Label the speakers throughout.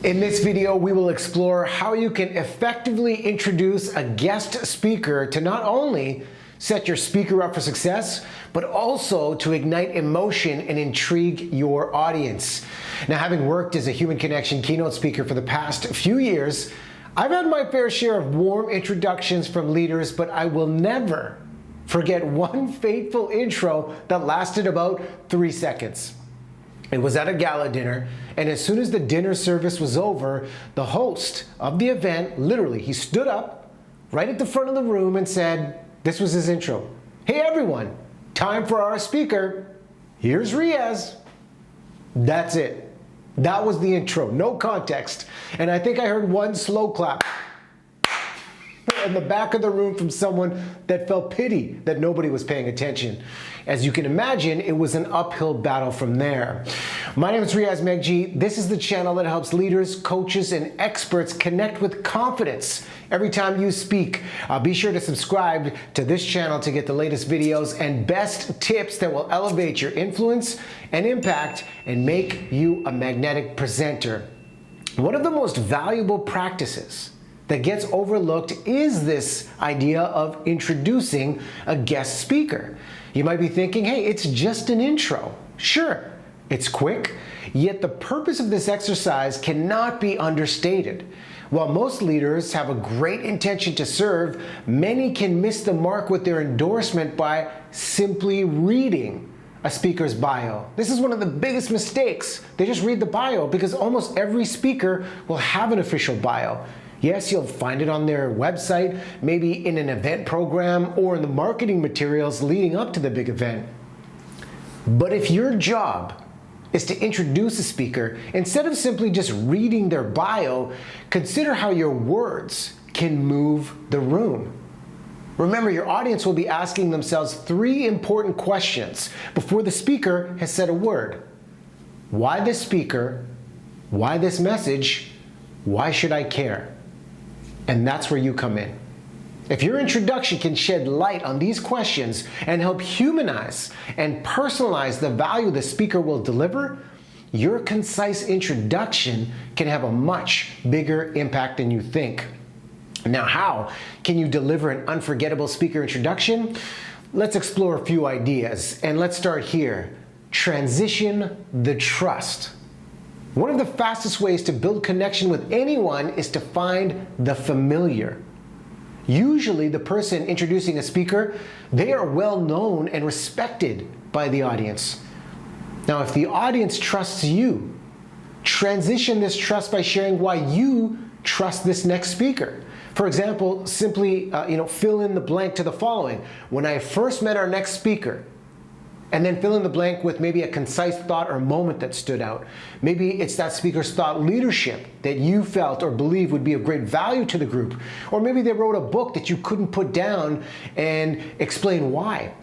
Speaker 1: In this video, we will explore how you can effectively introduce a guest speaker to not only set your speaker up for success, but also to ignite emotion and intrigue your audience. Now, having worked as a human connection keynote speaker for the past few years, I've had my fair share of warm introductions from leaders, but I will never forget one fateful intro that lasted about 3 seconds. It was at a gala dinner, and as soon as the dinner service was over, the host of the event, literally, he stood up right at the front of the room and said, this was his intro. Hey everyone, time for our speaker. Here's Riaz. That's it. That was the intro, no context. And I think I heard one slow clap in the back of the room from someone that felt pity that nobody was paying attention. As you can imagine, it was an uphill battle from there. My name is Riaz Meghji. This is the channel that helps leaders, coaches, and experts connect with confidence every time you speak. Be sure to subscribe to this channel to get the latest videos and best tips that will elevate your influence and impact and make you a magnetic presenter. One of the most valuable practices that gets overlooked is this idea of introducing a guest speaker. You might be thinking, hey, it's just an intro. Sure, it's quick, yet the purpose of this exercise cannot be understated. While most leaders have a great intention to serve, many can miss the mark with their endorsement by simply reading a speaker's bio. This is one of the biggest mistakes. They just read the bio because almost every speaker will have an official bio. Yes, you'll find it on their website, maybe in an event program or in the marketing materials leading up to the big event. But if your job is to introduce a speaker, instead of simply just reading their bio, consider how your words can move the room. Remember, your audience will be asking themselves 3 important questions before the speaker has said a word. Why this speaker? Why this message? Why should I care? And that's where you come in. If your introduction can shed light on these questions and help humanize and personalize the value the speaker will deliver, your concise introduction can have a much bigger impact than you think. Now, how can you deliver an unforgettable speaker introduction? Let's explore a few ideas, and let's start here. Transition the trust. One of the fastest ways to build connection with anyone is to find the familiar. Usually the person introducing a speaker, they are well known and respected by the audience. Now, if the audience trusts you, transition this trust by sharing why you trust this next speaker. For example, simply fill in the blank to the following. When I first met our next speaker, and then fill in the blank with maybe a concise thought or moment that stood out. Maybe it's that speaker's thought leadership that you felt or believed would be of great value to the group. Or maybe they wrote a book that you couldn't put down and explain why.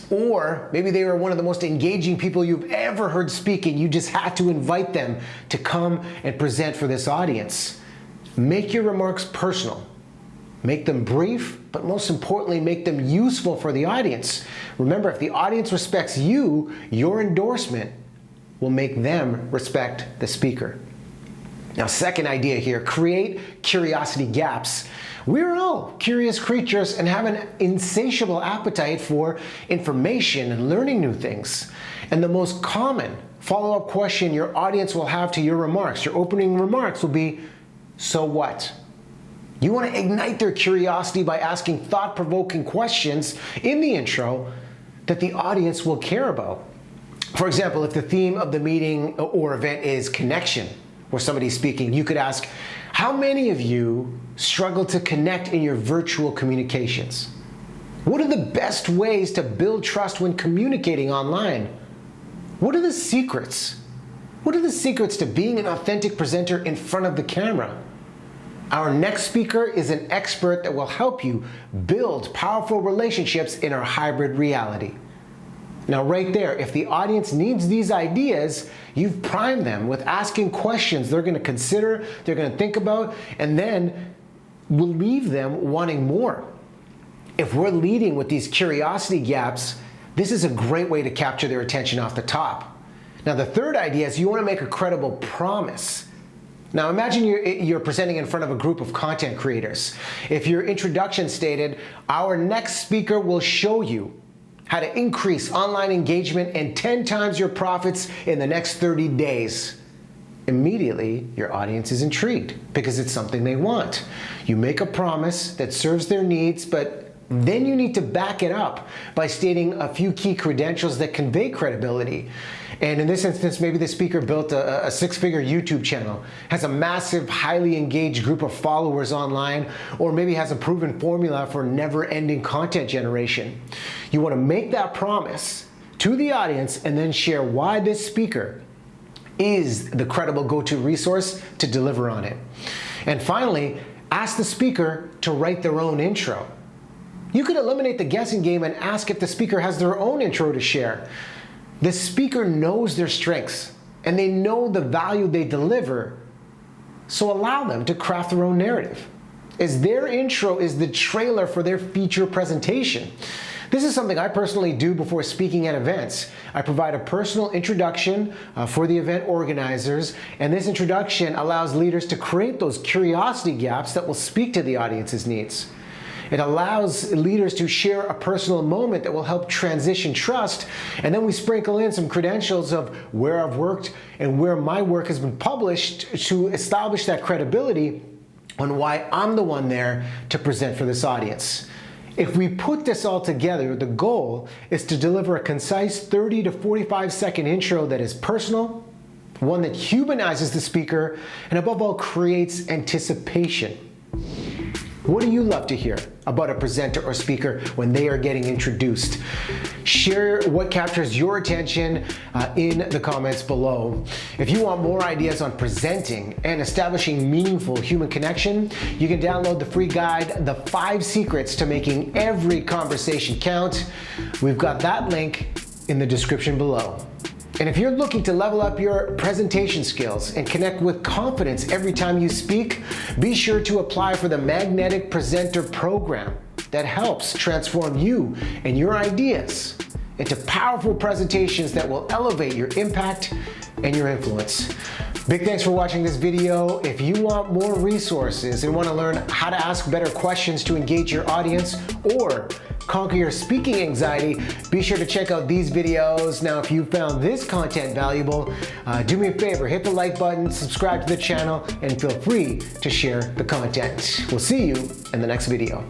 Speaker 1: Or maybe they were one of the most engaging people you've ever heard speaking. You just had to invite them to come and present for this audience. Make your remarks personal. Make them brief, but most importantly, make them useful for the audience. Remember, if the audience respects you, your endorsement will make them respect the speaker. Now, second idea here, create curiosity gaps. We're all curious creatures and have an insatiable appetite for information and learning new things. And the most common follow-up question your audience will have to your remarks, your opening remarks will be, so what? You want to ignite their curiosity by asking thought-provoking questions in the intro that the audience will care about. For example, if the theme of the meeting or event is connection, or somebody's speaking, you could ask, how many of you struggle to connect in your virtual communications? What are the best ways to build trust when communicating online? What are the secrets? What are the secrets to being an authentic presenter in front of the camera? Our next speaker is an expert that will help you build powerful relationships in our hybrid reality. Now, right there, if the audience needs these ideas, you've primed them with asking questions they're going to consider, they're going to think about, and then will leave them wanting more. If we're leading with these curiosity gaps, this is a great way to capture their attention off the top. Now, the third idea is you want to make a credible promise. Now imagine you're presenting in front of a group of content creators. If your introduction stated, "Our next speaker will show you how to increase online engagement and 10 times your profits in the next 30 days. Immediately, your audience is intrigued because it's something they want. You make a promise that serves their needs, but then you need to back it up by stating a few key credentials that convey credibility. And in this instance, maybe the speaker built a six-figure YouTube channel, has a massive, highly engaged group of followers online, or maybe has a proven formula for never-ending content generation. You want to make that promise to the audience and then share why this speaker is the credible go-to resource to deliver on it. And finally, ask the speaker to write their own intro. You could eliminate the guessing game and ask if the speaker has their own intro to share. The speaker knows their strengths and they know the value they deliver, so allow them to craft their own narrative, as their intro is the trailer for their feature presentation. This is something I personally do before speaking at events. I provide a personal introduction for the event organizers, and this introduction allows leaders to create those curiosity gaps that will speak to the audience's needs. It allows leaders to share a personal moment that will help transition trust, and then we sprinkle in some credentials of where I've worked and where my work has been published to establish that credibility on why I'm the one there to present for this audience. If we put this all together, the goal is to deliver a concise 30 to 45 second intro that is personal, one that humanizes the speaker, and above all creates anticipation. What do you love to hear about a presenter or speaker when they are getting introduced? Share what captures your attention in the comments below. If you want more ideas on presenting and establishing meaningful human connection, you can download the free guide, The 5 Secrets to Making Every Conversation Count. We've got that link in the description below. And if you're looking to level up your presentation skills and connect with confidence every time you speak, be sure to apply for the Magnetic Presenter program that helps transform you and your ideas into powerful presentations that will elevate your impact and your influence. Big thanks for watching this video. If you want more resources and want to learn how to ask better questions to engage your audience or conquer your speaking anxiety, be sure to check out these videos. Now, if you found this content valuable, do me a favor, hit the like button, subscribe to the channel, and feel free to share the content. We'll see you in the next video.